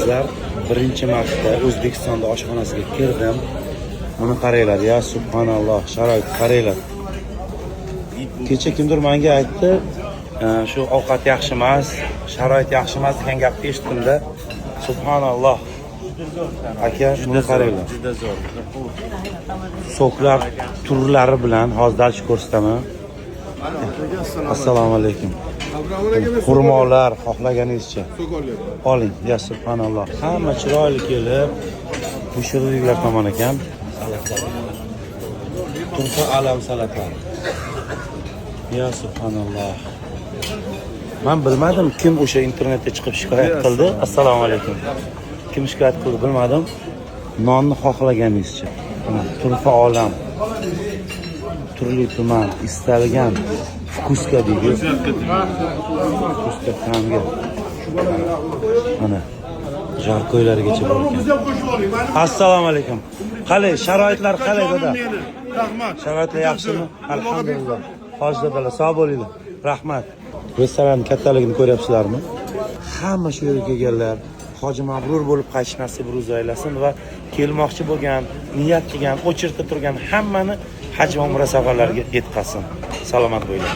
azizlar, birinchi marta O'zbekistonda oshxonasiga kirdim. Buni qaranglar, ya subhanalloh, sharoit qaranglar. Kecha kimdir menga aytdi, shu ovqat yaxshi emas, sharoit yaxshi emas degan gapni eshitdim-da. Subhanalloh. Aka, buni qaranglar. Juda zo'r. Soklar turlari bilan hozir ko'rsataman. Assalomu alaykum. Xurmolar xohlaganingizcha oling. Ya subhanalloh. Hamma chiroyli kelib, mushurliklar tomon ekan. Turfa alam salatlar. Ya subhanalloh. Men bilmadim kim o'sha internetda chiqib shikoyat qildi. Assalomu alaykum. Kim shikoyat qildi bilmadim. Nonni xohlaganingizcha. Turfa olam. Turli tuman istalgan vkuska deydi. Vkuska tamga. Mana jarkoylarigacha bor ekan. Assalomu alaykum. Qalay, sharoitlar qalay dada? Rahmat. Sharoitlar yaxshimi? Alhamdulillah. Hoji dadalar, sog' bo'linglar. Rahmat. Restoran kattaligini ko'ryapsizlarmi? Hamma shu yerga kelganlar hoji mabrur bo'lib qaytish nasib ro'za aylasin va kelmoqchi bo'lgan, niyat qilgan, o'chirta turgan hammani haj va umra safarlariga yetkazsin. Salomat bo'linglar.